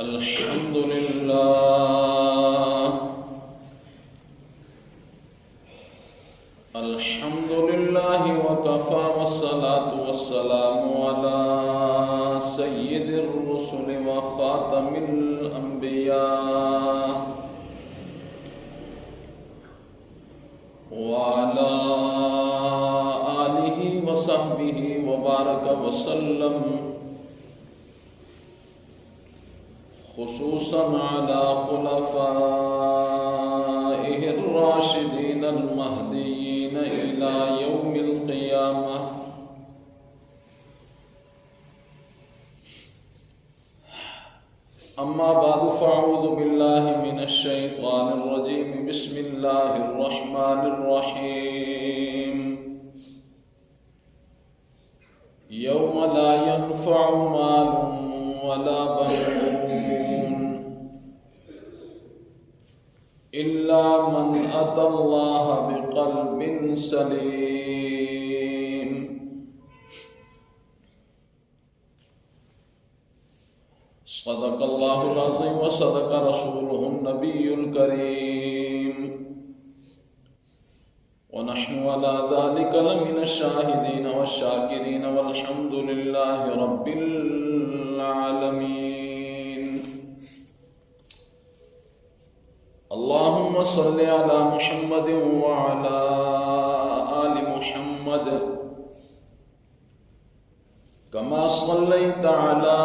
الحمد لله الحمد لله وكفى والصلاة والسلام على سيد الرسل وخاتم الأنبياء وعلى آله وصحبه وبارك وسلم خصوصا على خلفائه الراشدين المهديين إلى يوم القيامة. أما بعد فأعوذ بالله من الشيطان الرجيم. بسم الله الرحمن الرحيم. يوم لا ينفع مال ولا بنون إلا من أتى الله بقلب سليم. صدق الله العظيم وصدق رسوله النبي الكريم ونحن على ذلك لمن الشاهدين والشاكرين والحمد لله رب العالمين. اللهم صل على محمد وعلى آل محمد كما صليت على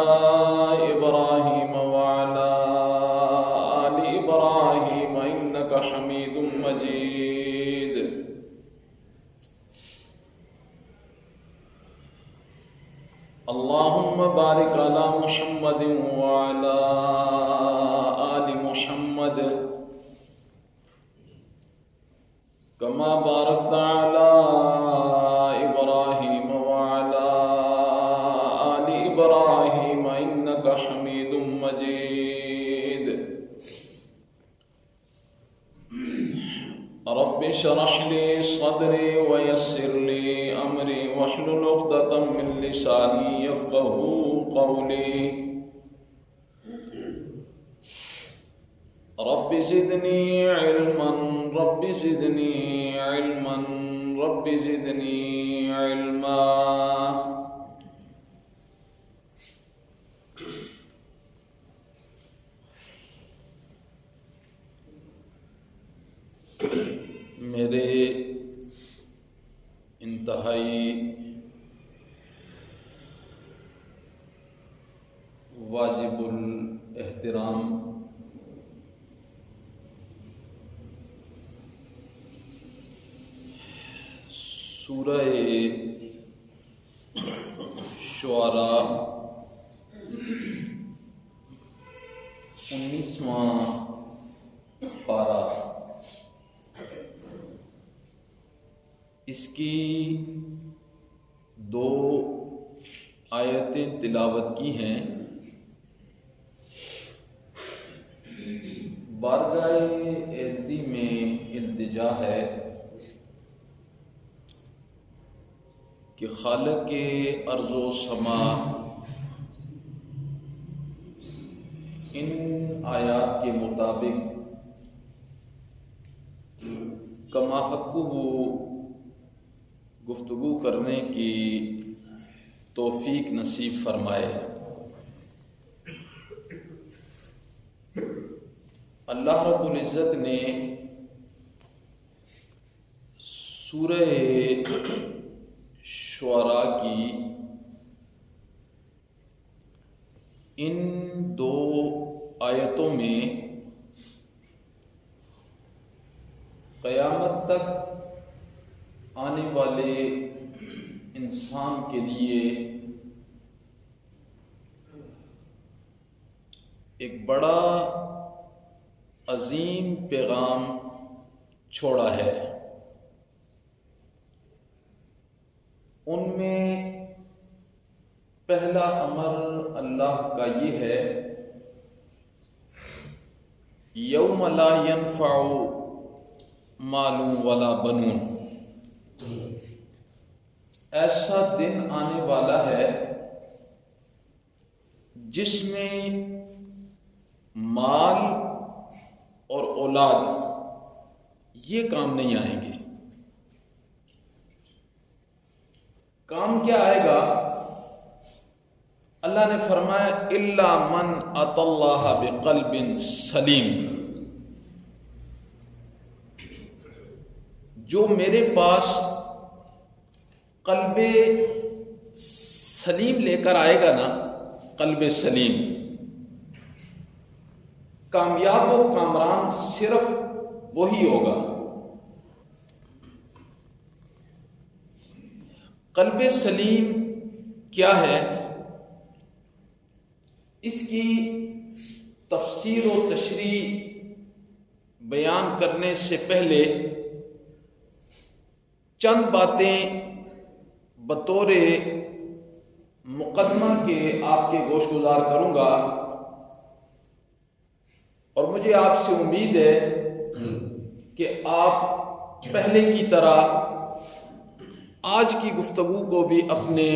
إبراهيم وعلى آل إبراهيم إنك حميد مجيد. اللهم بارك على محمد وعلى آل محمد كما باركت على إبراهيم وعلى آل إبراهيم إنك حميد مجيد. رب اشرح لي صدري ويسر لي أمري واحلل عقدة من لساني يفقهوا قولي. رب زدني علما رب زدني علما رب زدني علما. میرے انتہائی واجب الاحترام سورہ شعراء 19واں پارہ، اس کی 2 آیتیں تلاوت کی ہیں. بارگاہ ایزدی میں التجا ہے کہ خالق ارض و سما ان آیات کے مطابق کما حقہ گفتگو کرنے کی توفیق نصیب فرمائے. اللہ رب العزت نے سورہ شعراء کی ان 2 آیتوں میں قیامت تک آنے والے انسان کے لیے ایک بڑا عظیم پیغام چھوڑا ہے. ان میں پہلا امر اللہ کا یہ ہے، یوم لا ينفع مال ولا بنون. ایسا دن آنے والا ہے جس میں مال اور اولاد یہ کام نہیں آئیں گے. کام کیا آئے گا؟ اللہ نے فرمایا الا من اتى اللہ بقلب سلیم. جو میرے پاس قلب سلیم لے کر آئے گا نا، قلب سلیم، کامیاب و کامران صرف وہی ہوگا. قلب سلیم کیا ہے؟ اس کی تفسیر و تشریح بیان کرنے سے پہلے چند باتیں بطور مقدمہ کے آپ کے گوش گزار کروں گا، اور مجھے آپ سے امید ہے کہ آپ پہلے کی طرح آج کی گفتگو کو بھی اپنے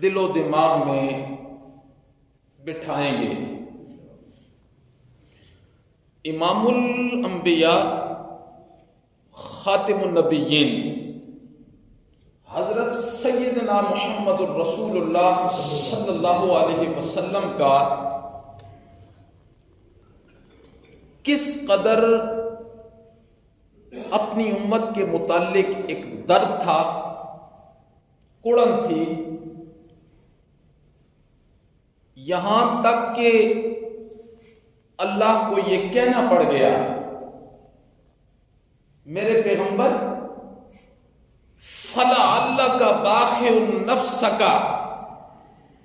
دل و دماغ میں بٹھائیں گے. امام الانبیاء خاتم النبیین حضرت سیدنا محمد الرسول اللہ صلی اللہ علیہ وسلم کا کس قدر اپنی امت کے متعلق ایک درد تھا، کڑن تھی، یہاں تک کہ اللہ کو یہ کہنا پڑ گیا میرے پیغمبر فَلَعَلَّكَ بَاخِعٌ نَفْسَكَ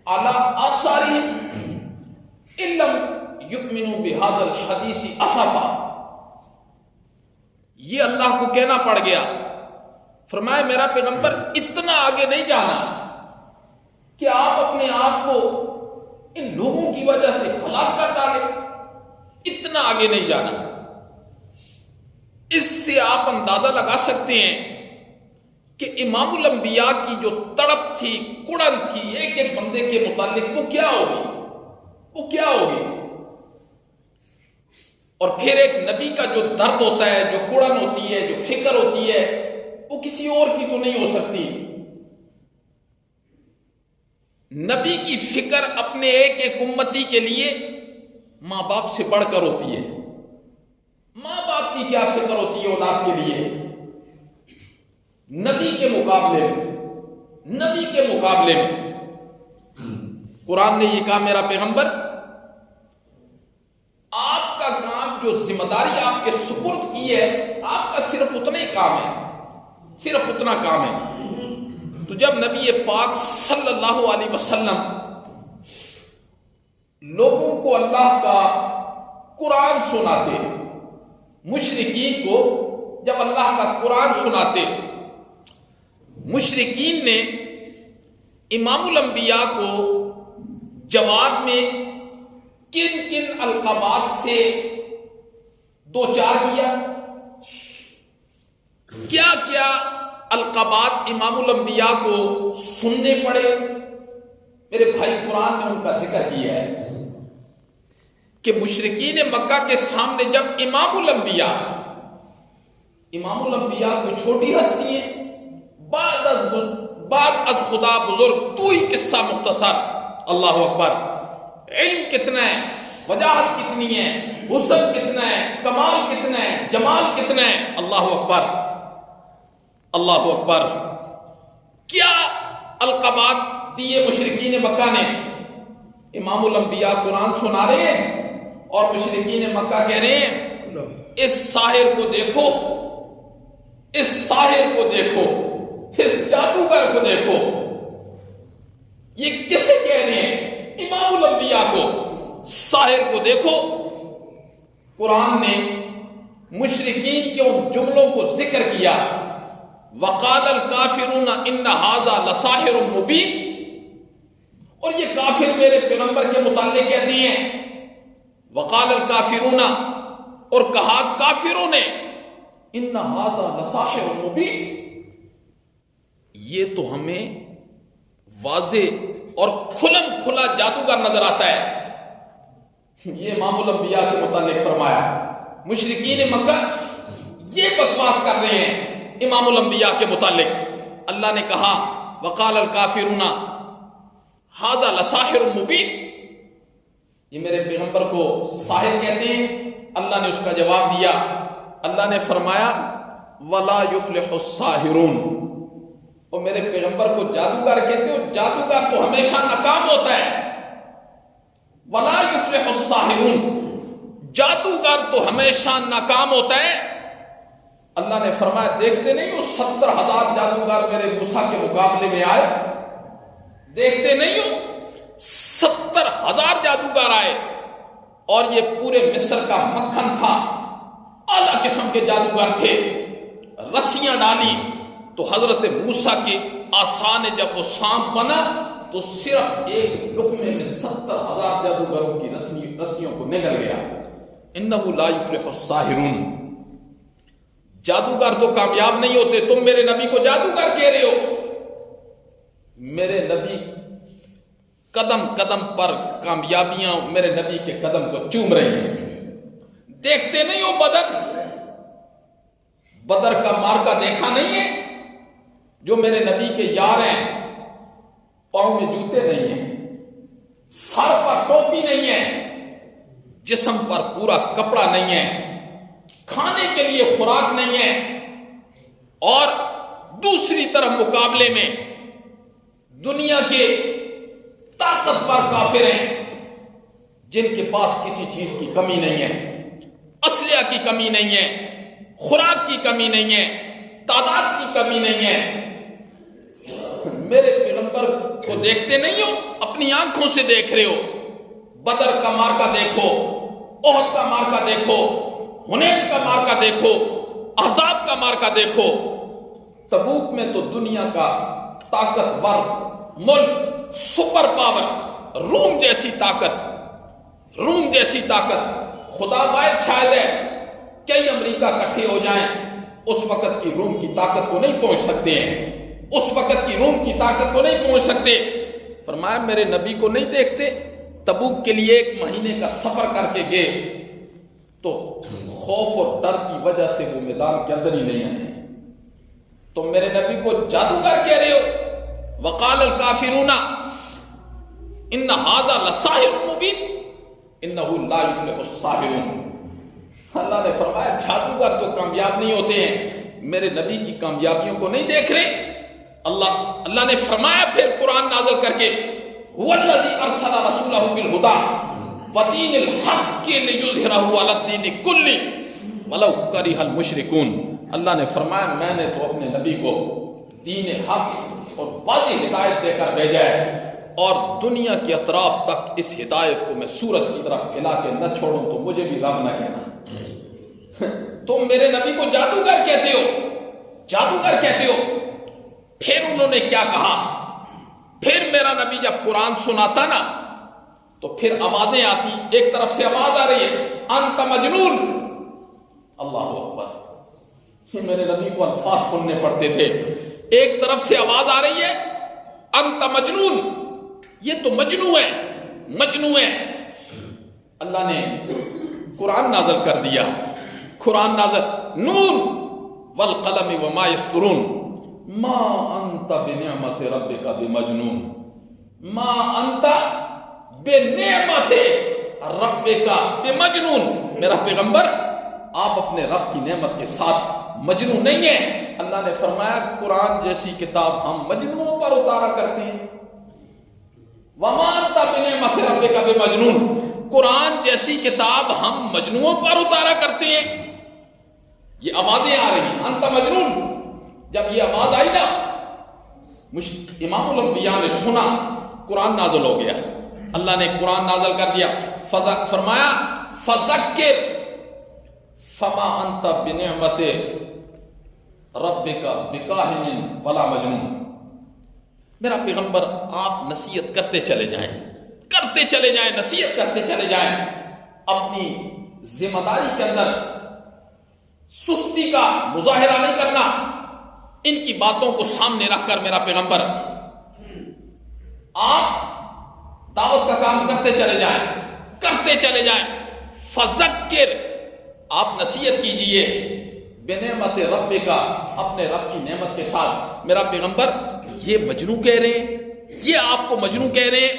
عَلَىٰ آثَارِهِمْ إِن لَّمْ يُؤْمِنُوا بِهَذَا الْحَدِيثِ أَسَفًا. یہ اللہ کو کہنا پڑ گیا. فرمایا میرا پیغمبر اتنا آگے نہیں جانا کہ آپ اپنے آپ کو ان لوگوں کی وجہ سے ہلاک کر ڈالیں. اتنا آگے نہیں جانا. اس سے آپ اندازہ لگا سکتے ہیں کہ امام الانبیاء کی جو تڑپ تھی، کڑن تھی ایک ایک بندے کے متعلق، وہ کیا ہوگی، وہ کیا ہوگی. اور پھر ایک نبی کا جو درد ہوتا ہے، جو کڑن ہوتی ہے، جو فکر ہوتی ہے، وہ کسی اور کی تو نہیں ہو سکتی. نبی کی فکر اپنے ایک ایک امتی کے لیے ماں باپ سے بڑھ کر ہوتی ہے. ماں باپ کی کیا فکر ہوتی ہے اولاد کے لیے؟ نبی کے مقابلے میں قرآن نے یہ کہا میرا پیغمبر آپ کا کام، جو ذمہ داری آپ کے سپرد کی ہے، آپ کا صرف اتنا ہی کام ہے، صرف اتنا کام ہے. تو جب نبی پاک صلی اللہ علیہ وسلم لوگوں کو اللہ کا قرآن سناتے، مشرکین کو جب اللہ کا قرآن سناتے، مشرکین نے امام الانبیاء کو جواب میں کن کن القابات سے دو چار کیا؟ کیا کیا القابات امام الانبیاء کو سننے پڑے؟ میرے بھائی قرآن نے ان کا ذکر کیا ہے کہ مشرکین مکہ کے سامنے جب امام الانبیاء کوئی چھوٹی ہستی ہے، بعد از خدا بزرگ، تو ہی قصہ مختصر. اللہ اکبر. علم کتنا ہے، وجاہت کتنی ہے، حسن کتنا ہے، کمال کتنا ہے، جمال کتنا ہے. اللہ اکبر، اللہ اکبر. کیا القابات دیے مشرکین مکہ نے؟ امام الانبیاء قرآن سنا رہے ہیں اور مشرکین مکہ کہہ رہے ہیں اس ساحر کو دیکھو، اس ساحر کو دیکھو، اس جادوگر کو دیکھو. یہ کسے کہہ رہے ہیں؟ امام الانبیاء کو. ساحر کو دیکھو. قرآن نے مشرکین کے ان جملوں کو ذکر کیا. وقال الکافرون ان ھذا لساحر مبین. اور یہ کافر میرے پیغمبر کے متعلق کہتے ہیں وقال الکافرون، اور کہا کافروں نے ان ھذا لساحر مبین. یہ تو ہمیں واضح اور کھلم کھلا جادوگر نظر آتا ہے. یہ امام الانبیاء کے متعلق فرمایا. مشرکین مکہ یہ بکواس کر رہے ہیں امام الانبیاء کے متعلق. اللہ نے کہا وقال الکافرون ھذا لساحر مبین، یہ میرے پیغمبر کو ساحر کہتے ہیں. اللہ نے اس کا جواب دیا. اللہ نے فرمایا ولا یفلح الساحرون، اور میرے پیغمبر کو جادوگر کہتے ہو، جادوگر تو ہمیشہ ناکام ہوتا ہے. ولا یفلح الساحرون، جادوگر تو ہمیشہ ناکام ہوتا ہے. اللہ نے فرمایا دیکھتے نہیں ہو 70,000 جادوگر میرے موسیٰ کے مقابلے میں آئے؟ دیکھتے نہیں ہو 70,000 جادوگر آئے، اور یہ پورے مصر کا مکھن تھا. اعلیٰ قسم کے جادوگر تھے. رسیاں ڈالی تو حضرت موسیٰ کے آسان جب وہ سانپ بنا تو صرف ایک لقمے میں 70,000 جادوگروں کی رسیوں کو نگل گیا. انہ لا یفلح الساحرون، جادوگر تو کامیاب نہیں ہوتے. تم میرے نبی کو جادوگر کہہ رہے ہو. میرے نبی قدم قدم پر کامیابیاں میرے نبی کے قدم کو چوم رہی ہیں. دیکھتے نہیں ہو بدر کا مارکا دیکھا نہیں ہے؟ جو میرے نبی کے یار ہیں پاؤں میں جوتے نہیں ہیں، سر پر ٹوپی نہیں ہے، جسم پر پورا کپڑا نہیں ہے، کھانے کے لیے خوراک نہیں ہے، اور دوسری طرف مقابلے میں دنیا کے طاقتور کافر ہیں جن کے پاس کسی چیز کی کمی نہیں ہے، اسلحہ کی کمی نہیں ہے، خوراک کی کمی نہیں ہے، تعداد کی کمی نہیں ہے. میرے پیغمبر کو دیکھتے نہیں ہو؟ اپنی آنکھوں سے دیکھ رہے ہو. بدر کا مارکا دیکھو، احد کا مارکا دیکھو، حنین کا مارکا دیکھو، احزاب کا مارکا دیکھو. تبوک میں تو دنیا کا طاقتور ملک، سپر پاور، روم جیسی طاقت، خدا باعث شاید ہے کئی امریکہ کٹھے ہو جائیں اس وقت کی روم کی طاقت کو نہیں پہنچ سکتے ہیں، اس وقت کی روم کی طاقت کو نہیں پہنچ سکتے. فرمایا میرے نبی کو نہیں دیکھتے؟ تبوک کے لیے 1 مہینے کا سفر کر کے گئے تو خوف اور ڈر کی وجہ سے وہ میدان کے اندر ہی نہیں آئے. تو میرے نبی کو جادوگر کہہ رہے ہو. وقال الکافرون ان ھذا لساحر مبین انہ لا یفلح الساحرون. اللہ نے فرمایا جادوگر تو کامیاب نہیں ہوتے ہیں. میرے نبی کی کامیابیوں کو نہیں دیکھ رہے؟ اللہ نے فرمایا پھر قرآن نازل کر کے هو الذی ارسل رسولہ بالہدی ودین الحق لیظہرہ علی الدین کلہ ولو کرہ المشرکون. اللہ نے فرمایا میں نے تو اپنے نبی کو دین حق اور واضح ہدایت دے کر بھیجا ہے، اور دنیا کے اطراف تک اس ہدایت کو میں سورج کی طرح پھیلا کے نہ چھوڑوں تو مجھے بھی رب نہ کہنا. تم میرے نبی کو جادوگر کہتے ہو، جادوگر کہتے ہو. پھر انہوں نے کیا کہا؟ پھر میرا نبی جب قرآن سناتا نا تو پھر آوازیں آتی. ایک طرف سے آواز آ رہی ہے انت مجنون. اللہ اکبر. یہ میرے نبی کو الفاظ سننے پڑتے تھے. ایک طرف سے آواز آ رہی ہے انت مجنون، یہ تو مجنون ہے. اللہ نے قرآن نازل کر دیا. قرآن نازل نون والقلم وما یسطرون ما انت بنعمت ربک بمجنون ما انت بنعمت ربک بمجنون. میرا پیغمبر آپ اپنے رب کی نعمت کے ساتھ مجنون نہیں ہیں. اللہ نے فرمایا قرآن جیسی کتاب ہم مجنونوں پر اتارا کرتے ہیں. وما انت بنعمت ربک بمجنون، قرآن جیسی کتاب ہم مجنونوں پر اتارا کرتے ہیں. یہ آوازیں آ رہی ہیں انت مجنون. جب یہ آواز آئی نا امام الانبیاء نے سنا، قرآن نازل ہو گیا. اللہ نے قرآن نازل کر دیا. فرمایا فذکر فما انت بنعمت ربک بکاہن ولا مجنون. میرا پیغمبر آپ نصیحت کرتے چلے جائیں، نصیحت کرتے چلے جائیں. اپنی ذمہ داری کے اندر سستی کا مظاہرہ نہیں کرنا. ان کی باتوں کو سامنے رکھ کر میرا پیغمبر آپ دعوت کا کام کرتے چلے جائیں، کرتے چلے جائیں. فذکر، آپ نصیحت کیجئے، بنعمت رب کا، اپنے رب کی نعمت کے ساتھ. میرا پیغمبر یہ مجنوں کہہ رہے ہیں، یہ آپ کو مجنوں کہہ رہے ہیں،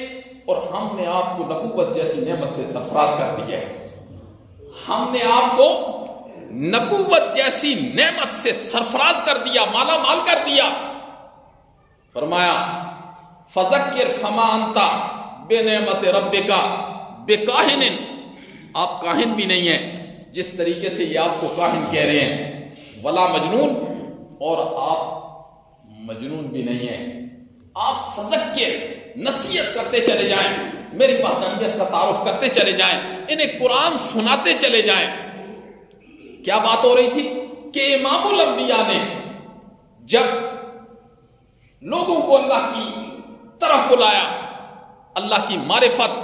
اور ہم نے آپ کو نبوت جیسی نعمت سے سرفراز کر دیا ہے. ہم نے آپ کو نبوت جیسی نعمت سے سرفراز کر دیا، مالا مال کر دیا. فرمایا فذکر فما انت بنعمت ربک بکاہن، آپ کاہن بھی نہیں ہیں جس طریقے سے یہ آپ کو کاہن کہہ رہے ہیں، ولا مجنون، اور آپ مجنون بھی نہیں ہیں. آپ فذکر، نصیحت کرتے چلے جائیں، میری وحدانیت کا تعارف کرتے چلے جائیں، انہیں قرآن سناتے چلے جائیں. کیا بات ہو رہی تھی کہ امام الانبیاء نے جب لوگوں کو اللہ کی طرف بلایا، اللہ کی معرفت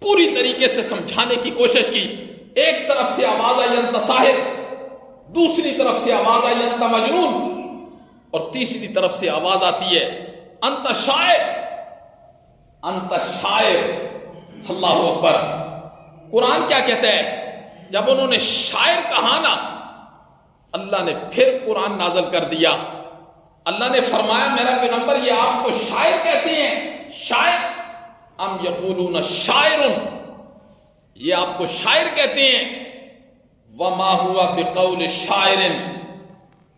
پوری طریقے سے سمجھانے کی کوشش کی، ایک طرف سے آواز آئی انت ساحر، دوسری طرف سے آواز آئی انت مجنون، اور تیسری طرف سے آواز آتی ہے انت شاعر، انت شاعر. اللہ اکبر. قرآن کیا کہتا ہے؟ جب انہوں نے شاعر کہا نا، اللہ نے پھر قرآن نازل کر دیا. اللہ نے فرمایا میرا پیغمبر یہ آپ کو شاعر کہتے ہیں؟ شاعر، ام یقولون شاعر، یہ آپ کو شاعر کہتے ہیں. وما ہوا بقول شاعر،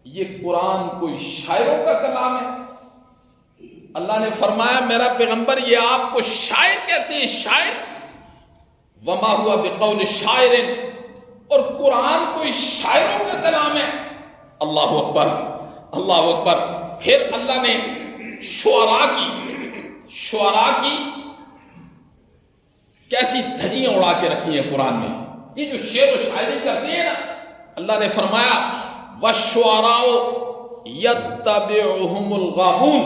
یہ قرآن کوئی شاعروں کا کلام ہے؟ اللہ نے فرمایا میرا پیغمبر یہ آپ کو شاعر کہتے ہیں؟ شاعر. وما ہوا بقول شاعر، اور قرآن کوئی شاعروں کا کلام ہے؟ اللہ اکبر، اللہ اکبر. پھر اللہ نے شعراء کی کیسی دھجیاں اڑا کے رکھی ہیں قرآن میں. یہ جو شعر و شاعری کرتے ہیں نا، اللہ نے فرمایا وَالشُّعَرَاءُ يَتَّبِعُهُمُ الْغَاوُونَ،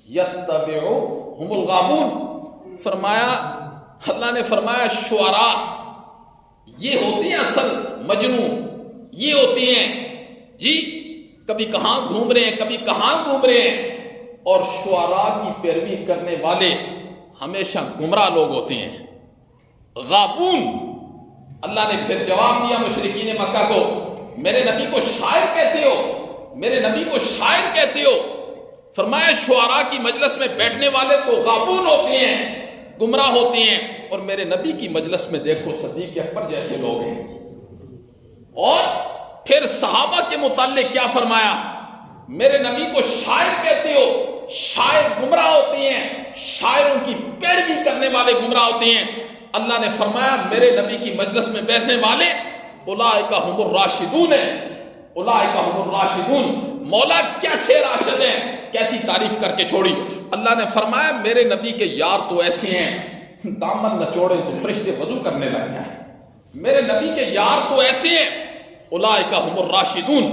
يَتَّبِعُهُمُ الْغَاوُونَ. فرمایا، اللہ نے فرمایا شعراء یہ ہوتے ہیں اصل مجنوں، یہ ہوتے ہیں جی کبھی کہاں گھوم رہے ہیں، کبھی کہاں گھوم رہے ہیں. اور شعراء کی پیروی کرنے والے ہمیشہ گمراہ لوگ ہوتے ہیں، غابون. اللہ نے پھر جواب دیا مشرکین مکہ کو، میرے نبی کو شاعر کہتے ہو، میرے نبی کو شاعر کہتے ہو. فرمایا شعراء کی مجلس میں بیٹھنے والے تو غابون ہوتے ہیں، گمراہ ہوتے ہیں، اور میرے نبی کی مجلس میں دیکھو صدیق اکبر جیسے لوگ ہیں. اور پھر صحابہ کے متعلق کیا فرمایا؟ میرے نبی کو شاعر کہتے ہو، شاعر گمراہ ہوتے ہیں، شاعروں کی پیروی کرنے والے گمراہ ہوتے ہیں. اللہ نے فرمایا میرے نبی کی مجلس میں بیٹھنے والے اولئک هم الراشدون ہیں، اولئک هم الراشدون. مولا کیسے راشد ہیں، کیسی تعریف کر کے چھوڑی. اللہ نے فرمایا میرے نبی کے یار تو ایسے ہیں دامن نچوڑے تو فرشتے وضو کرنے لگ جائیں. میرے نبی کے یار تو ایسے ہیں اولئک هم الراشدون.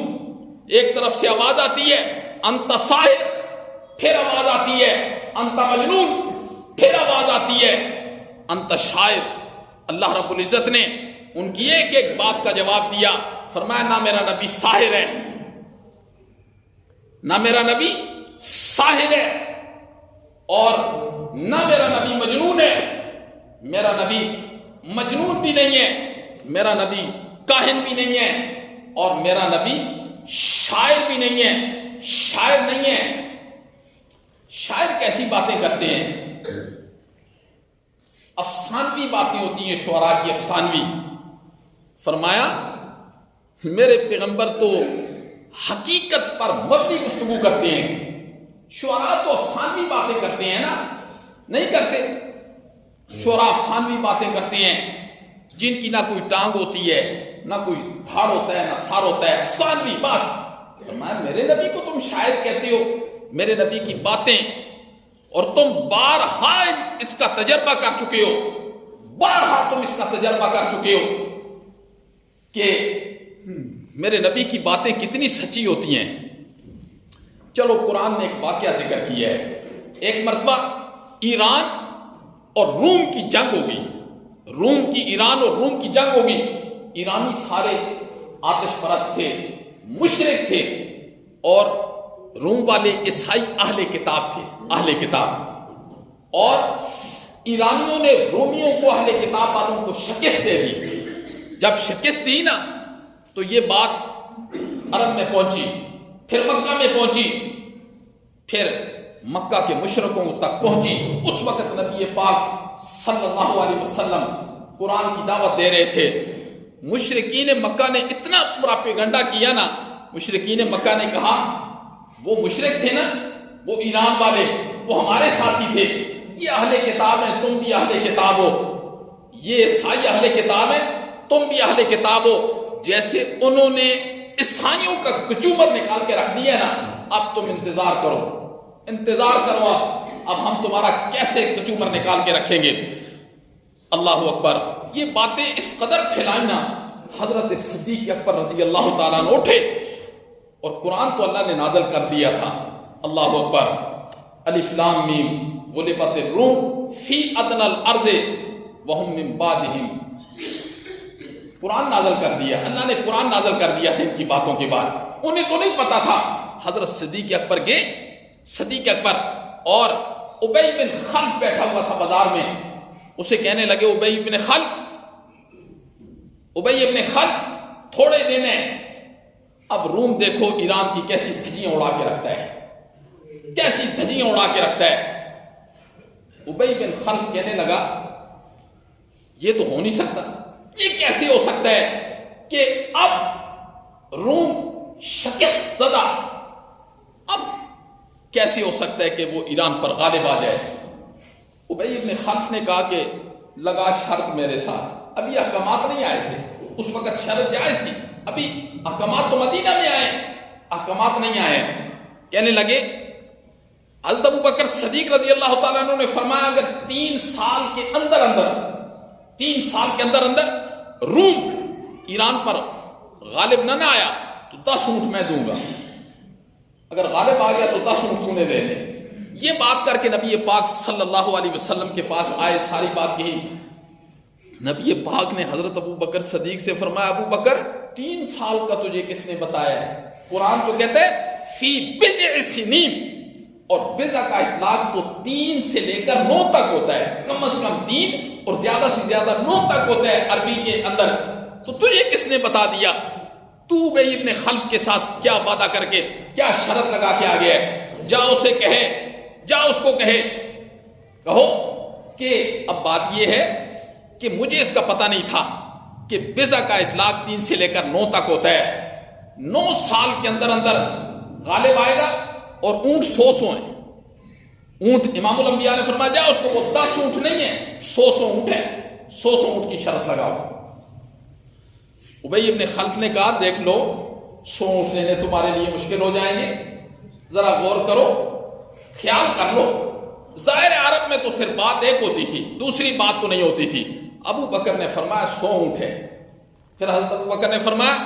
ایک طرف سے آواز آتی ہے انت ساحر، پھر آواز آتی ہے انت مجنون، پھر آواز آتی ہے انت شاعر. اللہ رب العزت نے ان کی ایک ایک بات کا جواب دیا. فرمایا نہ میرا نبی ساحر ہے، نہ میرا نبی ساحر ہے، اور نہ میرا نبی مجنون ہے. میرا نبی مجنون بھی نہیں ہے، میرا نبی کاہن بھی نہیں ہے، اور میرا نبی شاعر بھی نہیں ہے. شاعر نہیں ہے. شاعر کیسی باتیں کرتے ہیں؟ افسانوی باتیں ہوتی ہیں شعراء کی، افسانوی. فرمایا میرے پیغمبر تو حقیقت پر مبنی گفتگو کرتے ہیں، شعراء تو افسانوی باتیں کرتے ہیں نا، نہیں کرتے. شعراء افسانوی باتیں کرتے ہیں جن کی نہ کوئی ٹانگ ہوتی ہے، نہ کوئی دھاڑ ہوتا ہے، نہ سار ہوتا ہے، افسانوی بات. فرمایا میرے نبی کو تم شاعر کہتے ہو، میرے نبی کی باتیں، اور تم بارہا اس کا تجربہ کر چکے ہو، بارہا تم اس کا تجربہ کر چکے ہو کہ میرے نبی کی باتیں کتنی سچی ہوتی ہیں. چلو قرآن نے ایک واقعہ ذکر کیا ہے. ایک مرتبہ ایران اور روم کی جنگ ہو گئی، ایران اور روم کی جنگ ہو گئی. ایرانی سارے آتش پرست تھے، مشرک تھے، اور روم والے عیسائی اہل کتاب تھے، اہل کتاب. اور ایرانیوں نے رومیوں کو، اہل کتاب والوں کو شکست دے دی. جب شکست دی نا تو یہ بات عرب میں پہنچی، پھر مکہ میں پہنچی، پھر مکہ کے مشرکوں تک پہنچی. اس وقت نبی پاک صلی اللہ علیہ وسلم قرآن کی دعوت دے رہے تھے. مشرکین مکہ نے اتنا پروپیگنڈا کیا نا، مشرکین مکہ نے کہا وہ مشرک تھے نا، وہ ایران والے، وہ ہمارے ساتھی تھے، یہ اہل کتاب ہیں، تم بھی اہل کتاب ہو، یہ عیسائی اہل کتاب ہیں، تم بھی اہل کتاب ہو. جیسے انہوں نے عیسائیوں کا کچومر نکال کے رکھ دیا نا، اب تم انتظار کرو، انتظار کرو، اب ہم تمہارا کیسے کچومر نکال کے رکھیں گے. اللہ اکبر. یہ باتیں اس قدر پھیلائی نا، حضرت صدیق اکبر رضی اللہ تعالیٰ عنہ اٹھے، اور قرآن تو اللہ نے نازل کر دیا تھا. اللہ اکبر. الف لام میم غلبت الروم فی ادنی الارض وهم من بعدہم. قرآن نازل کر دیا، اللہ نے قرآن نازل کر دیا تھا ان کی باتوں کے بعد. انہیں تو نہیں پتا تھا. حضرت صدیق اکبر گئے، صدیق اکبر اور ابی بن خلف بیٹھا ہوا تھا بازار میں. اسے کہنے لگے ابی بن خلف تھوڑے دن ہیں، اب روم دیکھو ایران کی کیسی دھجیاں اڑا کے رکھتا ہے، کیسی دھجیاں اڑا کے رکھتا ہے. ابی بن خلف کہنے لگا یہ تو ہو نہیں سکتا، یہ کیسے ہو سکتا ہے کہ اب روم شکست زدہ، اب کیسے ہو سکتا ہے کہ وہ ایران پر غالب آ جائے. ابی بن خلف نے کہا کہ لگا شرط میرے ساتھ. ابھی احکامات نہیں آئے تھے، اس وقت شرط جائز تھی، ابھی احکامات تو مدینہ میں آئے، احکامات نہیں آئے. کہنے لگے حضرت ابو بکر صدیق رضی اللہ تعالیٰ عنہ نے فرمایا اگر 3 سال کے اندر روم ایران پر غالب نہ آیا تو 10 اونٹ میں دوں گا، اگر غالب آ گیا تو 10 اونٹ تو نے دے دے. یہ بات کر کے نبی پاک صلی اللہ علیہ وسلم کے پاس آئے، ساری بات کہی. نبی پاک نے حضرت ابو بکر صدیق سے فرمایا ابو بکر 3 سال کا تجھے کس نے بتایا ہے؟ قرآن تو کہتے ہیں فی بضع سنین، اور بضع کا اطلاق تو 3 سے لے کر 9 تک ہوتا ہے، کم از کم 3 اور زیادہ سے زیادہ 9 تک ہوتا ہے عربی کے اندر. تو تجھے کس نے بتا دیا؟ تو ابی بن خلف کے ساتھ کیا وعدہ کر کے، کیا شرط لگا کے آ گیا ہے؟ جا اسے کہے، جا اس کو کہو کہ اب بات یہ ہے کہ مجھے اس کا پتہ نہیں تھا کہ بضع کا اطلاق 3 سے لے کر 9 تک ہوتا ہے. 9 سال کے اندر غالب آئے گا، اور اونٹ 100 ہیں. اونٹ امام الانبیاء نے فرمایا جا اس کو، وہ 10 اونٹ نہیں ہے، 100 اونٹ ہے، 100 اونٹ کی شرط لگاؤ. ابی بن خلف نے کہا دیکھ لو 100 اونٹ لینے تمہارے لیے مشکل ہو جائیں گے، ذرا غور کرو، خیال کر لو. ظاہر عرب میں تو پھر بات ایک ہوتی تھی، دوسری بات تو نہیں ہوتی تھی. ابو بکر نے فرمایا 100 اونٹ ہے. پھر حضرت ابو بکر نے فرمایا،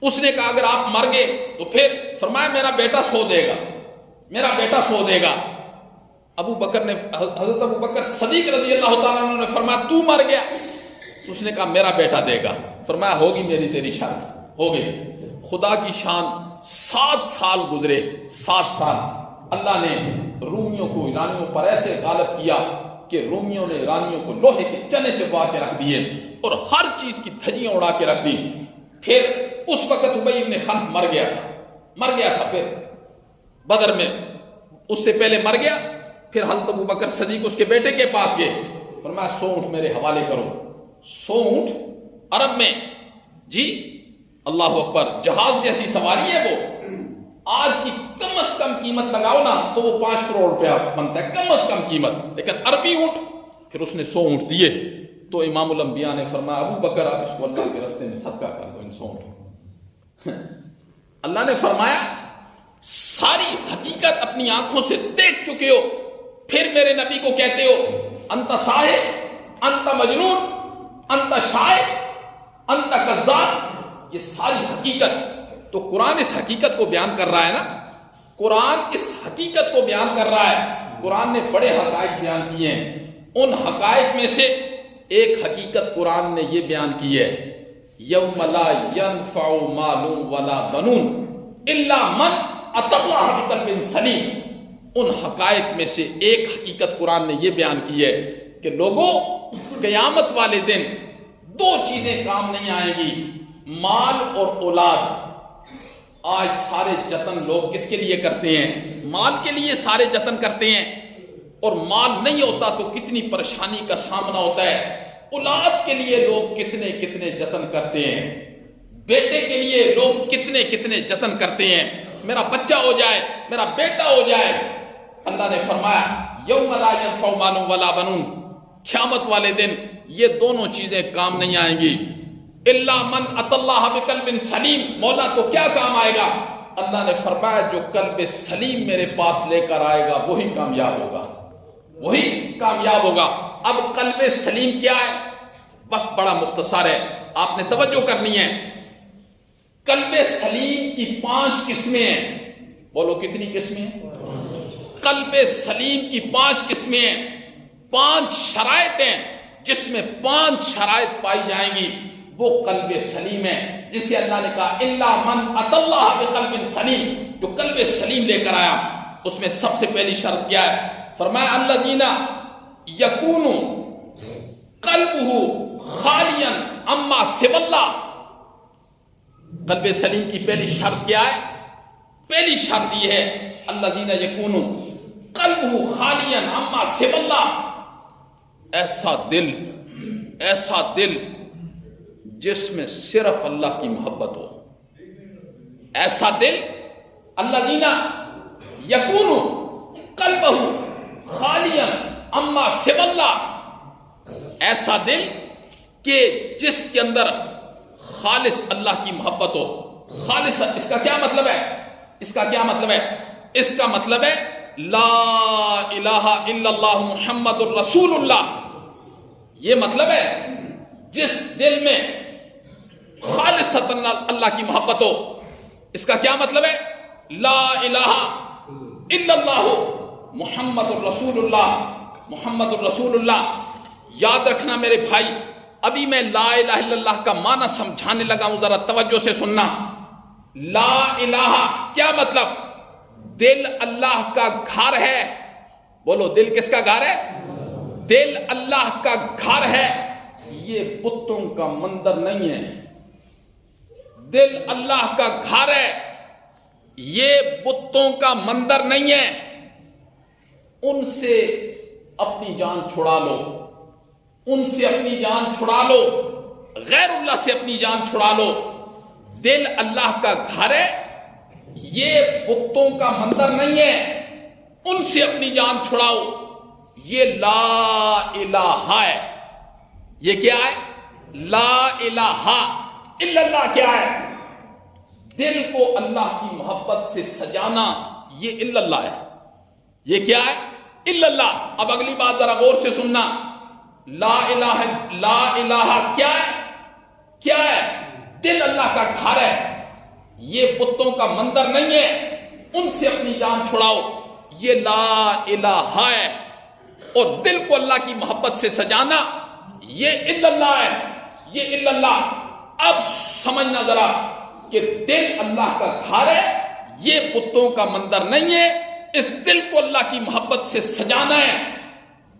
اس نے کہا اگر آپ مر گئے تو پھر فرمایا میرا بیٹا 100 دے گا، میرا بیٹا 100 دے گا. ابو بکر نے، حضرت ابو بکر صدیق رضی اللہ تعالیٰ عنہ نے فرمایا تو مر گیا؟ اس نے کہا میرا بیٹا دے گا. فرمایا ہوگی میری تیری شرط، ہو گئی. خدا کی شان 7 سال گزرے، 7 سال اللہ نے رومیوں کو ایرانیوں پر ایسے غالب کیا کہ رومیوں نے ایرانیوں کو لوہے کے چنے چبوا کے رکھ دیے اور ہر چیز کی دھجیاں اڑا کے رکھ دی. پھر اس وقت ابی بن خلف مر گیا تھا پھر بدر میں، اس سے پہلے مر گیا. پھر حضرت ابو بکر صدیق اس کے بیٹے کے پاس گئے، فرمایا 100 اونٹ میرے حوالے کرو. 100 اونٹ عرب میں، جی اللہ اکبر، جہاز جیسی سواری ہے. وہ آج کی کم از کم قیمت لگاؤ نا تو وہ 5 کروڑ روپیہ بنتا ہے، کم از کم قیمت. لیکن عربی اونٹ، پھر اس نے 100 اونٹ دیے. تو امام الانبیاء نے فرمایا ابو بکر آپ اس کو اللہ کے راستے میں صدقہ کر دو ان 100 اونٹ. اللہ نے فرمایا ساری حقیقت اپنی آنکھوں سے دیکھ چکے ہو، پھر میرے نبی کو کہتے ہو انت ساحر، انت مجنون، انت شاعر، انت کذاب. یہ ساری حقیقت تو قرآن اس حقیقت کو بیان کر رہا ہے نا، قرآن اس حقیقت کو بیان کر رہا ہے. قرآن نے بڑے حقائق بیان کیے ہیں. ان حقائق میں سے ایک حقیقت قرآن نے یہ بیان کی ہے، یوم لا ینفع مال ولا بنون الا من اتى اللہ بقلب سلیم. ان حقائق میں سے ایک حقیقت قرآن نے یہ بیان کی ہے کہ لوگوں قیامت والے دن دو چیزیں کام نہیں آئیں گی، مال اور اولاد۔ آج سارے جتن لوگ کس کے لیے کرتے ہیں؟ مال کے لیے سارے جتن کرتے ہیں، اور مال نہیں ہوتا تو کتنی پریشانی کا سامنا ہوتا ہے۔ اولاد کے لیے لوگ کتنے کتنے جتن کرتے ہیں، بیٹے کے لیے لوگ کتنے کتنے جتن کرتے ہیں، میرا بچہ ہو جائے، میرا بیٹا ہو جائے۔ اللہ نے فرمایا یوم لا ينفع مال ولا بنون، قیامت والے دن یہ دونوں چیزیں کام نہیں آئیں گی۔ الا من اتى اللہ بقلب سلیم، مولا تو کیا کام آئے گا؟ اللہ نے فرمایا جو قلب سلیم میرے پاس لے کر آئے گا وہی کامیاب ہوگا، وہی کامیاب ہوگا۔ اب قلب سلیم کیا ہے؟ وقت بڑا مختصر ہے، آپ نے توجہ کرنی ہے۔ قلب سلیم کی 5 قسمیں ہیں، بولو کتنی قسمیں ہیں؟ قلب سلیم کی 5 قسمیں ہیں، 5 شرائط ہیں، جس میں 5 شرائط پائی جائیں گی، وہ قلب سلیم ہے، جسے اللہ نے کہا الا من اتى اللہ بقلب سلیم، جو قلب سلیم لے کر آیا۔ اس میں سب سے پہلی شرط کیا ہے؟ فرمایا الذین یکون قلبہ خالیا عما سوى اللہ۔ قلب سلیم کی پہلی شرط کیا ہے؟ پہلی شرط یہ ہے الذین یکون قلبہ خالیا عما سوى اللہ، ایسا دل جس میں صرف اللہ کی محبت ہو، ایسا دل الذین یکون قلبہ خالیا عما سوى اللہ، ایسا دل کہ جس کے اندر خالص اللہ کی محبت ہو۔ خالص اس کا کیا مطلب ہے؟ اس کا کیا مطلب ہے؟ اس کا مطلب ہے لا الہ الا اللہ محمد الرسول اللہ، یہ مطلب ہے جس دل میں خالص اللہ کی محبت ہو۔ اس کا کیا مطلب ہے؟ لا الہ الا اللہ محمد الرسول اللہ، محمد الرسول اللہ۔ یاد رکھنا میرے بھائی، ابھی میں لا الہ الا اللہ کا معنی سمجھانے لگا ہوں، ذرا توجہ سے سننا۔ لا الہ کیا مطلب؟ دل اللہ کا گھر ہے، بولو دل کس کا گھر ہے؟ دل اللہ کا گھر ہے، یہ بتوں کا مندر نہیں ہے۔ دل اللہ کا گھر ہے، یہ بتوں کا مندر نہیں ہے۔ ان سے اپنی جان چھڑا لو، ان سے اپنی جان چھڑا لو، غیر اللہ سے اپنی جان چھڑا لو۔ دل اللہ کا گھر ہے، یہ بتوں کا مندر نہیں ہے، ان سے اپنی جان چھڑاؤ۔ یہ لا الہ ہے، یہ کیا ہے؟ لا الہ الا اللہ کیا ہے؟ دل کو اللہ کی محبت سے سجانا، یہ الا اللہ ہے۔ یہ کیا ہے؟ الا اللہ۔ اب اگلی بات ذرا غور سے سننا۔ لا الہ کیا ہے؟ کیا ہے؟ دل اللہ کا گھر ہے، یہ بتوں کا مندر نہیں ہے، ان سے اپنی جان چھڑاؤ، یہ لا الہ ہے۔ اور دل کو اللہ کی محبت سے سجانا، یہ الا اللہ ہے، یہ الا اللہ۔ اب سمجھنا ذرا کہ دل اللہ کا گھر ہے، یہ بتوں کا مندر نہیں ہے، اس دل کو اللہ کی محبت سے سجانا ہے۔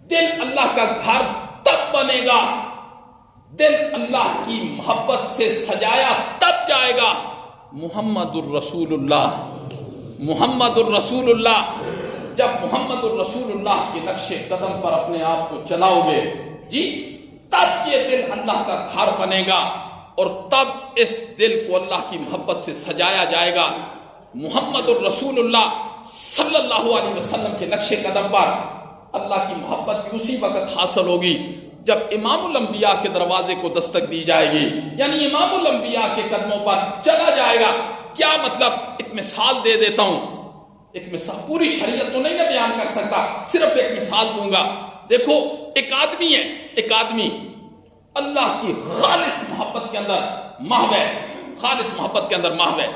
دل اللہ کا گھر تب بنے گا، دل اللہ کی محبت سے سجایا تب جائے گا۔ محمد الرسول اللہ، محمد الرسول اللہ۔ جب محمد الرسول اللہ کے نقش قدم پر اپنے آپ کو چلاؤ گے جی، تب یہ دل اللہ کا گھر بنے گا، اور تب اس دل کو اللہ کی محبت سے سجایا جائے گا۔ محمد الرسول اللہ صلی اللہ علیہ وسلم کے نقش قدم پر اللہ کی محبت بھی اسی وقت حاصل ہوگی جب امام الانبیاء کے دروازے کو دستک دی جائے گی، یعنی امام الانبیاء کے قدموں پر چلا جائے گا۔ کیا مطلب؟ ایک مثال دے دیتا ہوں، ایک مثال، پوری شریعت تو نہیں میں بیان کر سکتا، صرف ایک مثال دوں گا۔ دیکھو ایک آدمی ہے، ایک آدمی اللہ کی خالص محبت کے اندر محو ہے، خالص محبت کے اندر محو ہے،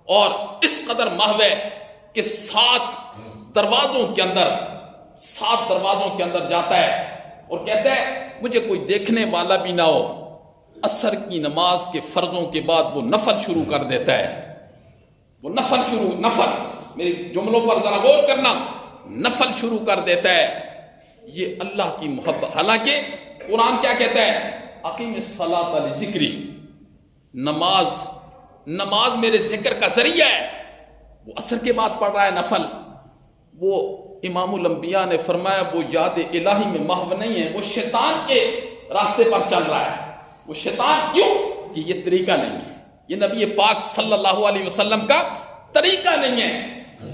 اور اس قدر محو ہے کہ 7 دروازوں کے اندر جاتا ہے اور کہتا ہے مجھے کوئی دیکھنے والا بھی نہ ہو۔ عصر کی نماز کے فرضوں کے بعد وہ نفل شروع کر دیتا ہے، وہ نفل، میری جملوں پر ذرا غور کرنا، نفل شروع کر دیتا ہے، یہ اللہ کی محبت. حالانکہ قرآن کیا کہتا ہے؟ اقیم الصلاۃ لذکری، نماز میرے ذکر کا ذریعہ ہے. وہ عصر کے بعد پڑھ رہا ہے نفل. وہ امام الانبیاء نے فرمایا وہ یاد الہی میں محو نہیں ہے، وہ شیطان کے راستے پر چل رہا ہے. وہ شیطان کیوں؟ کہ یہ طریقہ نہیں ہے، یہ نبی پاک صلی اللہ علیہ وسلم کا طریقہ نہیں ہے.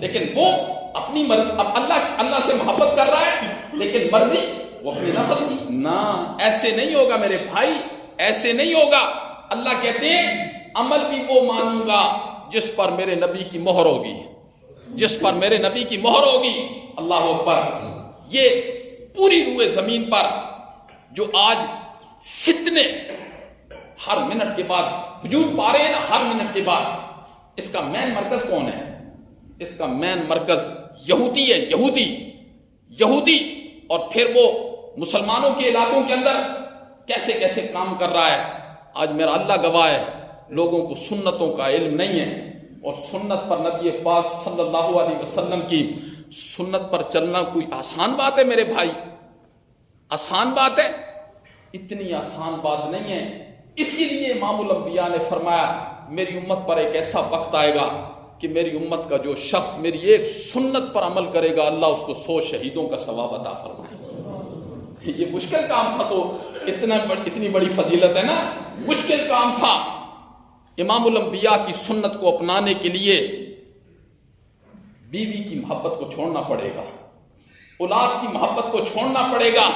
لیکن وہ اپنی اللہ سے محبت کر رہا ہے، لیکن مرضی وہ اپنی نفس کی. نہ، ایسے نہیں ہوگا میرے بھائی، ایسے نہیں ہوگا. اللہ کہتے ہیں عمل بھی وہ مانوں گا جس پر میرے نبی کی مہر ہوگی، جس پر میرے نبی کی مہر ہوگی. اللہ اکبر. یہ پوری روئے زمین پر جو آج فتنے ہر منٹ کے بعد وجود پا رہے ہیں نا، ہر منٹ کے بعد، اس کا مین مرکز کون ہے؟ اس کا مین مرکز یہودی ہے. یہودی. اور پھر وہ مسلمانوں کے علاقوں کے اندر کیسے کیسے کام کر رہا ہے. آج میرا اللہ گواہ ہے، لوگوں کو سنتوں کا علم نہیں ہے، اور سنت پر نبی پاک صلی اللہ علیہ وسلم کی سنت پر چلنا کوئی آسان بات ہے میرے بھائی؟ آسان بات ہے؟ اتنی آسان بات نہیں ہے. اسی لیے امام الانبیاء نے فرمایا میری امت پر ایک ایسا وقت آئے گا کہ میری امت کا جو شخص میری ایک سنت پر عمل کرے گا، اللہ اس کو 100 شہیدوں کا ثواب عطا فرمائے. یہ مشکل کام تھا، تو اتنی بڑی فضیلت ہے نا. مشکل کام تھا. امام الانبیاء کی سنت کو اپنانے کے لیے بیوی کی محبت کو چھوڑنا پڑے گا، اولاد کی محبت کو چھوڑنا پڑے گا.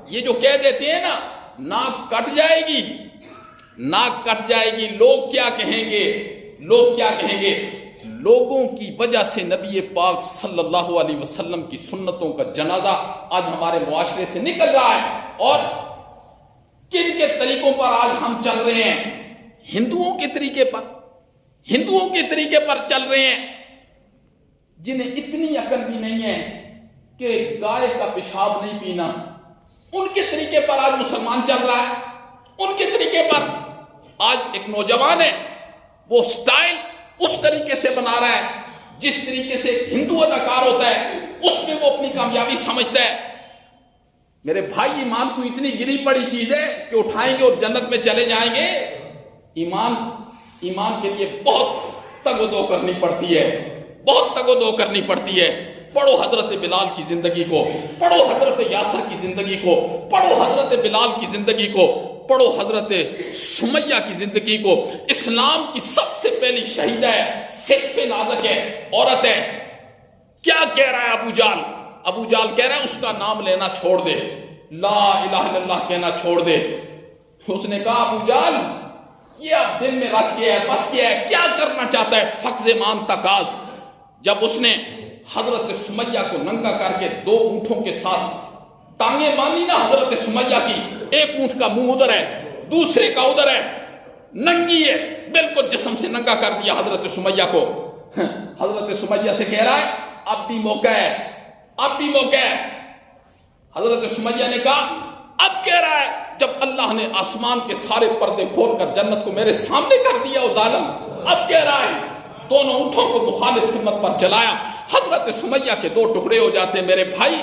یہ جو کہہ دیتے ہیں نا ناک کٹ جائے گی، ناک کٹ جائے گی، لوگ کیا کہیں گے، لوگ کیا کہیں گے. لوگوں کی وجہ سے نبی پاک صلی اللہ علیہ وسلم کی سنتوں کا جنازہ آج ہمارے معاشرے سے نکل رہا ہے. اور کن کے طریقوں پر آج ہم چل رہے ہیں؟ ہندوؤں کے طریقے پر چل رہے ہیں، جنہیں اتنی عقل بھی نہیں ہے کہ گائے کا پیشاب نہیں پینا. ان کے طریقے پر آج مسلمان چل رہا ہے. ان کے طریقے پر آج ایک نوجوان ہے، وہ سٹائل اس طریقے سے بنا رہا ہے جس طریقے سے ہندو اداکار ہوتا ہے، اس میں وہ اپنی کامیابی سمجھتا ہے. میرے بھائی ایمان کو اتنی گری پڑی چیز ہے کہ اٹھائیں گے اور جنت میں چلے جائیں گے. ایمان کے لیے بہت تگ و دو کرنی پڑتی ہے، بہت تگ و دو کرنی پڑتی ہے. پڑھو حضرت بلال کی زندگی کو، پڑھو حضرت یاسر کی زندگی کو، پڑھو حضرت بلال کی زندگی کو، پڑھو حضرت سمیہ کی زندگی کو. اسلام کی سب سے پہلی شہیدہ ہے، صرف نازک ہے، عورت ہے. کیا کہہ رہا ہے ابو جال کہہ رہا ہے اس کا نام لینا چھوڑ دے، لا الہ الا اللہ کہنا چھوڑ دے. اس نے کہا ابو جال یہ اب دل میں رچ گیا ہے، بس گیا ہے، کیا کرنا چاہتا ہے؟ فقز مان تقاض. جب اس نے حضرت سمیہ کو ننگا کر کے 2 اونٹوں کے ساتھ ٹانگیں باندھی نا حضرت سمیہ کی، ایک اونٹ کا منہ ادھر ہے، دوسرے کا ادھر ہے، ننگی ہے، بالکل جسم سے ننگا کر دیا حضرت سمیہ کو. حضرت سمیہ سے کہہ رہا ہے اب بھی موقع ہے، اب بھی موقع ہے. حضرت سمیہ نے کہا اب کہہ رہا ہے جب اللہ نے آسمان کے سارے پردے کھول کر جنت کو میرے سامنے کر دیا وہ ظالم، اب کہہ رہا ہے. دونوں اونٹوں کو مخالف سمت پر چلایا، حضرت سمیہ کے 2 ٹکڑے ہو جاتے. میرے بھائی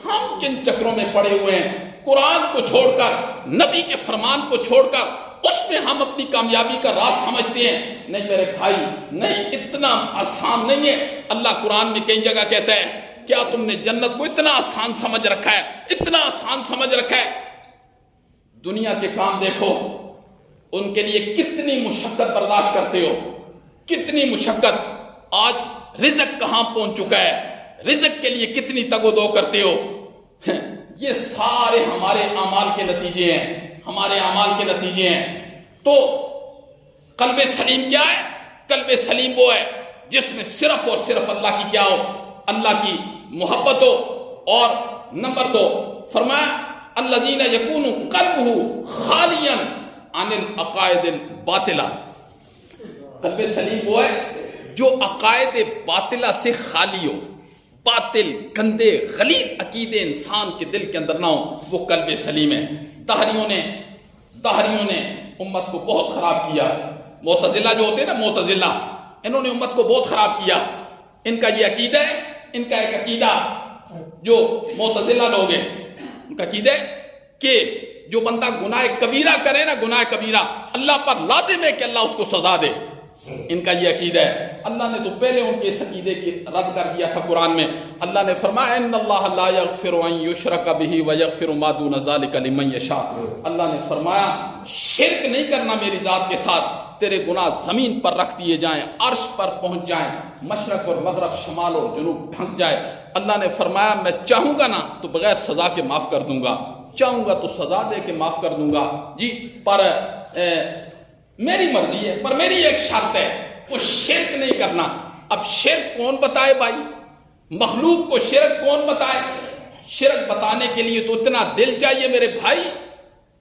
ہم کن چکروں میں پڑے ہوئے ہیں؟ قرآن کو چھوڑ کر، نبی کے فرمان کو چھوڑ کر اس میں ہم اپنی کامیابی کا راز سمجھتے ہیں. نہیں میرے بھائی، نہیں، اتنا آسان نہیں ہے. اللہ قرآن میں کئی جگہ کہتا ہے کیا تم نے جنت کو اتنا آسان سمجھ رکھا ہے، اتنا آسان سمجھ رکھا ہے؟ دنیا کے کام دیکھو، ان کے لیے کتنی مشقت برداشت کرتے ہو، کتنی مشقت. آج رزق کہاں پہنچ چکا ہے، رزق کے لیے کتنی تگ و دو کرتے ہو. یہ سارے ہمارے اعمال کے نتیجے ہیں، ہمارے اعمال کے نتیجے ہیں. تو قلب سلیم کیا ہے؟ قلب سلیم وہ ہے جس میں صرف اور صرف اللہ کی کیا ہو، اللہ کی محبت ہو. اور نمبر 2 فرمایا الذین یکون قلبہ خالیا عن العقائد الباطلہ. قلب سلیم وہ ہے جو عقائد باطلہ سے خالی ہو، باطل گندے غلیظ عقیدے انسان کے دل کے اندر نہ ہو، وہ قلب سلیم ہے. دہریوں نے امت کو بہت خراب کیا. معتزلہ جو ہوتے ہیں نا، معتزلہ، انہوں نے امت کو بہت خراب کیا. ان کا یہ عقیدہ ہے، ان کا ایک عقیدہ جو معتزلہ لوگ ہیں ان کا عقیدہ ہے کہ جو بندہ گناہ کبیرہ کرے نا، گناہ کبیرہ، اللہ پر لازم ہے کہ اللہ اس کو سزا دے. ان کا یہ عقیدہ ہے. اللہ نے تو پہلے ان کے اس عقیدے کی رد کر دیا تھا قرآن میں. اللہ نے فرمایا ان اللہ لا یغفر ان یشرک بہ ویغفر ما دون ذلک لمن یشاء. اللہ نے فرمایا شرک نہیں کرنا میری ذات کے ساتھ، تیرے گناہ زمین پر رکھ دیے جائیں، عرش پر پہنچ جائیں، مشرق اور مغرب، شمال اور جنوب ڈھک جائے. اللہ نے فرمایا میں چاہوں گا نا تو بغیر سزا کے معاف کر دوں گا، چاہوں گا تو سزا دے کے معاف کر دوں گا جی، پر میری مرضی ہے، پر میری ایک شرط ہے، وہ شرک نہیں کرنا. اب شرک کون بتائے بھائی؟ مخلوق کو شرک کون بتائے؟ شرک بتانے کے لیے تو اتنا دل چاہیے میرے بھائی،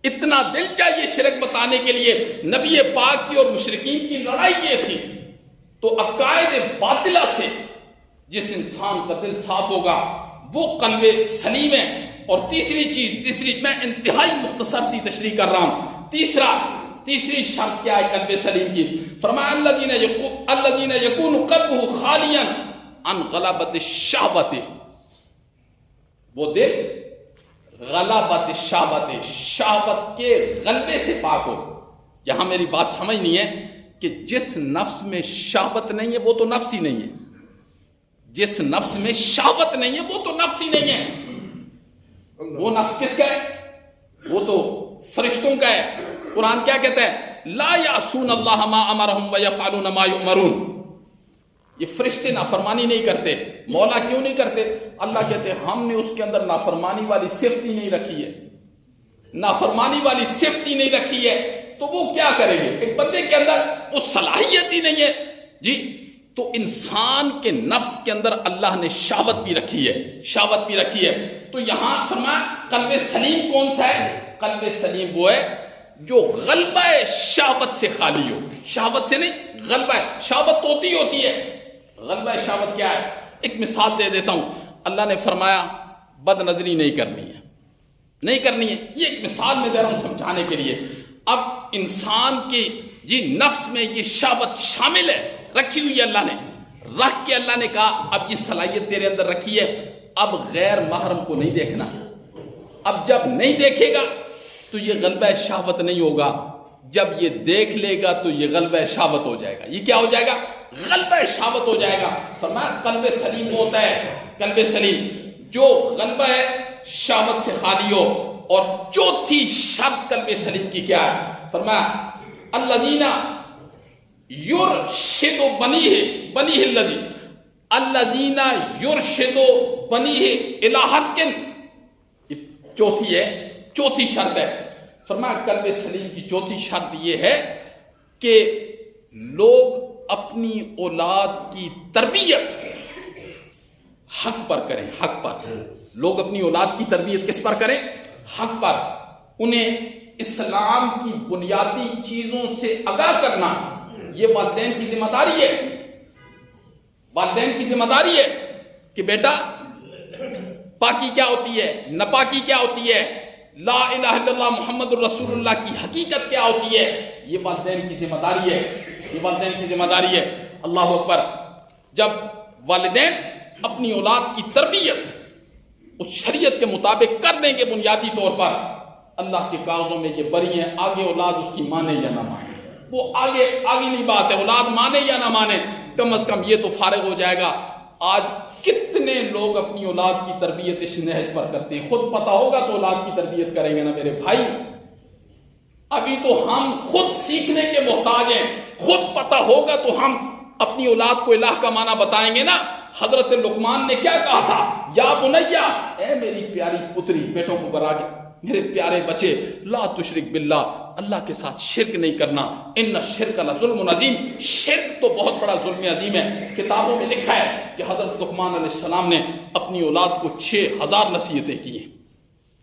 اتنا دل چاہیے شرک بتانے کے لیے. نبی پاک کی اور مشرکین کی لڑائی یہ تھی. تو عقائد باطلہ سے جس انسان کا دل صاف ہوگا وہ قلب سلیم ہے. اور تیسری میں انتہائی مختصر سی تشریح کر رہا ہوں. تیسری شرط کیا ہے قلب سلیم کی؟ فرمایا الذین یکون قلبہ خالیا عن غلبۃ الشہوۃ. وہ دل غلبۃ الشہوۃ، شہوت کے غلبے سے پاک ہو. یہاں میری بات سمجھنی ہے کہ جس نفس میں شہوت نہیں ہے وہ تو نفس ہی نہیں ہے. جس نفس میں شہوت نہیں ہے وہ تو نفس ہی نہیں ہے. وہ نفس کس کا ہے؟ وہ تو فرشتوں کا ہے. قرآن کیا کہتا ہے؟ لا یعصون اللہ ما امرہم ویفعلون ما یؤمرون. یہ فرشتے نافرمانی نہیں کرتے. مولا کیوں نہیں کرتے؟ اللہ کہتے ہیں ہم نے اس کے اندر نافرمانی والی صفت ہی نہیں رکھی ہے. نافرمانی والی صفت ہی نہیں رکھی ہے تو وہ کیا کریں گے؟ ایک بندے کے اندر وہ صلاحیت ہی نہیں ہے جی. تو انسان کے نفس کے اندر اللہ نے شہوت بھی رکھی ہے، شہوت بھی رکھی ہے. تو یہاں فرمایا قلب سلیم کون سا ہے؟ قلب سلیم وہ ہے جو غلبہ شہوت سے خالی ہو. شہوت سے نہیں، غلبہ شہوت تو ہوتی ہے. غلبہ شہوت کیا ہے؟ ایک مثال دے دیتا ہوں. اللہ نے فرمایا بد نظری نہیں کرنی ہے، نہیں کرنی ہے. یہ ایک مثال میں دے رہا ہوں سمجھانے کے لیے. اب انسان کی جی نفس میں یہ شہوت شامل ہے، رکھی ہوئی ہے. اللہ نے رکھ کے اللہ نے کہا اب یہ صلاحیت تیرے اندر رکھی ہے، اب غیر محرم کو نہیں دیکھنا. اب جب نہیں دیکھے گا تو یہ غلبہ شہوت نہیں ہوگا، جب یہ دیکھ لے گا تو یہ غلبہ شہوت ہو جائے گا. یہ کیا ہو جائے گا؟ غلبہ شہوت ہو جائے گا. فرمایا قلب سلیم ہوتا ہے، قلب سلیم جو غلبہ شہوت سے خالی ہو. اور چوتھی شرط قلب سلیم کی کیا ہے؟ فرمایا الذین یرشد بنیہ الذین یرشد بنیہ الی حق. چوتھی شرط ہے. فرمایا قلب سلیم کی چوتھی شرط یہ ہے کہ لوگ اپنی اولاد کی تربیت حق پر کریں. حق پر لوگ اپنی اولاد کی تربیت کس پر کریں؟ حق پر. انہیں اسلام کی بنیادی چیزوں سے آگاہ کرنا یہ والدین کی ذمہ داری ہے. والدین کی ذمہ داری ہے کہ بیٹا پاکی کیا ہوتی ہے، ناپاکی کیا ہوتی ہے، لا الہ الا اللہ محمد الرسول اللہ کی حقیقت کیا ہوتی ہے. یہ والدین کی ذمہ داری ہے، یہ والدین کی ذمہ داری ہے. اللہ اکبر. جب والدین اپنی اولاد کی تربیت اس شریعت کے مطابق کر دیں گے بنیادی طور پر، اللہ کے کاغذوں میں یہ بری ہیں. آگے اولاد اس کی مانے یا نہ مانے وہ آگے نہیں بات ہے. اولاد مانے یا نہ مانے، کم از کم یہ تو فارغ ہو جائے گا. آج کتنے لوگ اپنی اولاد کی تربیت اس نہج پر کرتے ہیں. خود پتہ ہوگا تو اولاد کی تربیت کریں گے نا میرے بھائی. ابھی تو ہم خود سیکھنے کے محتاج ہیں. خود پتہ ہوگا تو ہم اپنی اولاد کو الہ کا معنی بتائیں گے نا. حضرت لقمان نے کیا کہا تھا؟ یا بنیا، اے میری پیاری پتری، بیٹوں کو برا کے میرے پیارے بچے، لا تشرک باللہ، اللہ کے ساتھ شرک نہیں کرنا. ان الشرک لظلم عظیم، شرک تو بہت بڑا ظلم عظیم ہے. کتابوں میں لکھا ہے کہ حضرت لقمان علیہ السلام نے اپنی اولاد کو 6000 نصیحتیں کی ہیں.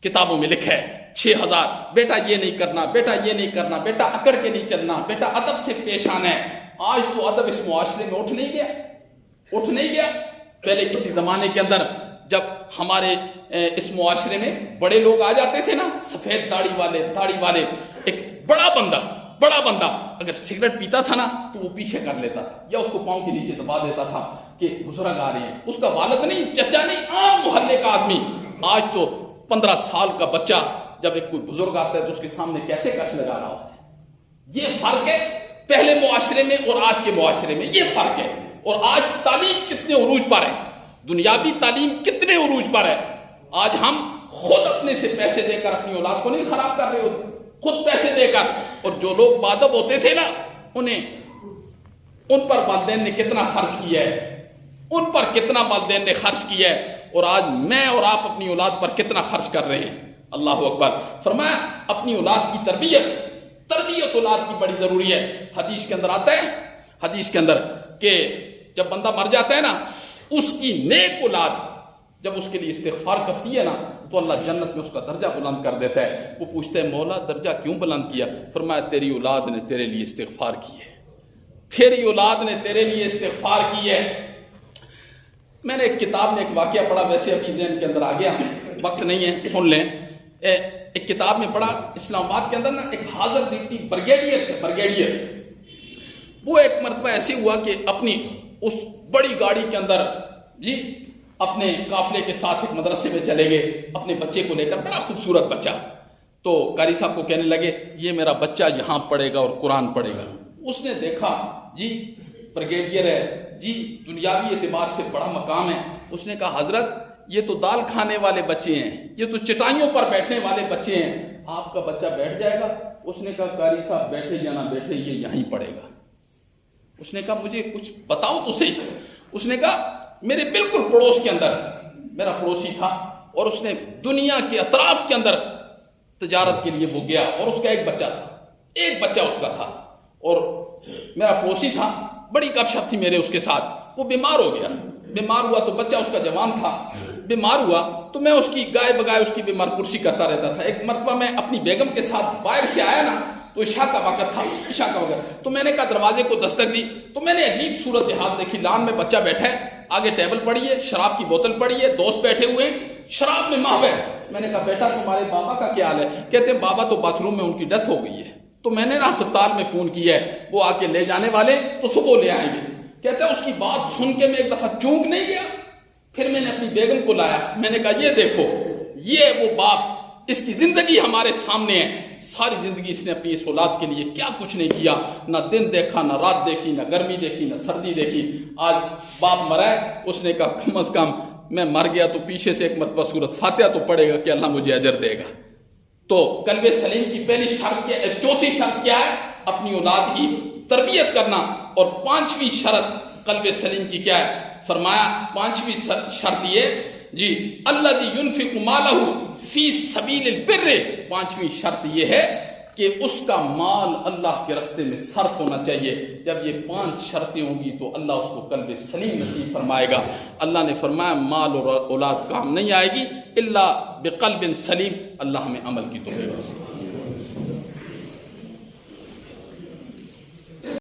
کتابوں میں لکھا ہے 6000. بیٹا یہ نہیں کرنا، بیٹا یہ نہیں کرنا، بیٹا اکڑ کے نہیں چلنا، بیٹا ادب سے پیش آنا ہے. آج تو ادب اس معاشرے میں اٹھ نہیں گیا. پہلے کسی زمانے کے اندر جب ہمارے اس معاشرے میں بڑے لوگ آ جاتے تھے نا، سفید داڑھی والے، ایک بڑا بندہ اگر سگریٹ پیتا تھا نا تو وہ پیچھے کر لیتا تھا یا اس کو پاؤں کے نیچے دبا دیتا تھا. کہ بزرگ آ رہے ہیں، اس کا والد نہیں، چچا نہیں، عام محلے کا آدمی. آج تو 15 سال کا بچہ جب ایک کوئی بزرگ آتا ہے تو اس کے سامنے کیسے کش لگا رہا ہوتا ہے. یہ فرق ہے پہلے معاشرے میں اور آج کے معاشرے میں، یہ فرق ہے. اور آج تعلیم کتنے عروج پر ہے، دنیاوی تعلیم کتنے عروج پر ہے. آج ہم خود اپنے سے پیسے دے کر اپنی اولاد کو نہیں خراب کر رہے ہوتے، خود پیسے دے کر. اور جو لوگ باادب ہوتے تھے نا، ان پر والدین نے کتنا خرچ کیا ہے، ان پر کتنا والدین نے خرچ کیا ہے. اور آج میں اور آپ اپنی اولاد پر کتنا خرچ کر رہے ہیں. اللہ اکبر. فرمایا اپنی اولاد کی تربیت اولاد کی بڑی ضروری ہے. حدیث کے اندر آتا ہے، حدیث کے اندر کہ جب بندہ مر جاتا ہے نا، اس کی نیک اولاد جب اس کے لیے استغفار کرتی ہے نا تو اللہ جنت میں اس کا درجہ بلند کر دیتا ہے. وہ پوچھتے ہیں مولا درجہ کیوں بلند کیا؟ فرمایا تیری اولاد نے تیرے لیے استغفار کی ہے، تیری اولاد نے تیرے لیے استغفار کی ہے. میں نے ایک کتاب میں ایک واقعہ پڑھا، ویسے ابھی ذہن کے اندر آ گیا، وقت نہیں ہے، سن لیں. ایک کتاب میں پڑھا، اسلام آباد کے اندر نا ایک حاضر ڈپٹی بریگیڈیئر تھے، بریگیڈیئر. وہ ایک مرتبہ ایسے ہوا کہ اپنی اس بڑی گاڑی کے اندر جی اپنے قافلے کے ساتھ ایک مدرسے میں چلے گئے اپنے بچے کو لے کر، بڑا خوبصورت بچہ. تو قاری صاحب کو کہنے لگے یہ میرا بچہ یہاں پڑھے گا اور قرآن پڑھے گا. اس نے دیکھا جی بریگیڈیئر ہے جی، دنیاوی اعتبار سے بڑا مقام ہے. اس نے کہا حضرت یہ تو دال کھانے والے بچے ہیں، یہ تو چٹائیوں پر بیٹھنے والے بچے ہیں، آپ کا بچہ بیٹھ جائے گا؟ اس نے کہا قاری صاحب بیٹھے یا نہ بیٹھے یہ یہیں پڑھے گا. اس نے کہا مجھے کچھ بتاؤ تو صحیح. اس نے کہا میرے بالکل پڑوس کے اندر میرا پڑوسی تھا اور اس نے دنیا کے اطراف کے اندر تجارت کے لیے وہ گیا اور اس کا ایک بچہ تھا، ایک بچہ اس کا تھا اور میرا پڑوسی تھا، بڑی گپ شپ تھی میرے اس کے ساتھ. وہ بیمار ہو گیا، بیمار ہوا تو بچہ اس کا جوان تھا، بیمار ہوا تو میں اس کی گائے بگائے اس کی بیمار پرسی کرتا رہتا تھا. ایک مرتبہ میں اپنی بیگم کے ساتھ باہر سے آیا نا تو عشاء کا وقت تھا، عشاء کا وقت، تو میں نے کہا دروازے کو دستک دی تو میں نے عجیب صورتحال دیکھی. لان میں بچہ بیٹھا ہے، آگے ٹیبل پڑی ہے، شراب کی بوتل پڑی ہے، دوست بیٹھے ہوئے ہیں، شراب میں محو ہے. میں نے کہا بیٹا تمہارے بابا کا کیا حال ہے؟ کہتے ہیں بابا تو باتھ روم میں ان کی ڈیتھ ہو گئی ہے. تو میں نے نا ہسپتال میں فون کیا ہے، وہ آ کے لے جانے والے تو صبح لے آئیں گے. کہتے ہیں اس کی بات سن کے میں ایک دفعہ چونک نہیں گیا. پھر میں نے اپنی بیگم کو لایا، میں نے کہا یہ دیکھو یہ وہ باپ، اس کی زندگی ہمارے سامنے ہے، ساری زندگی اس نے اپنی اس اولاد کے لیے کیا کچھ نہیں کیا، نہ دن دیکھا، نہ رات دیکھی، نہ گرمی دیکھی، نہ سردی دیکھی. آج باپ مرا ہے، اس نے کہا کم از کم میں مر گیا تو پیچھے سے ایک مرتبہ سورت فاتحہ تو پڑھے گا کہ اللہ مجھے اجر دے گا. تو قلب سلیم کی پہلی شرط کیا ہے؟ چوتھی شرط کیا ہے؟ اپنی اولاد کی تربیت کرنا. اور پانچویں شرط قلب سلیم کی کیا ہے؟ فرمایا پانچویں شرط یہ جی الذی ینفق مالہ فی سبیل البر. پانچویں شرط یہ ہے کہ اس کا مال اللہ کے راستے میں صرف ہونا چاہیے. جب یہ 5 شرطیں ہوں گی تو اللہ اس کو قلب سلیم نصیب فرمائے گا. اللہ نے فرمایا مال اور اولاد کام نہیں آئے گی الا بقلب سلیم. اللہ ہمیں عمل کی توفیق نصیب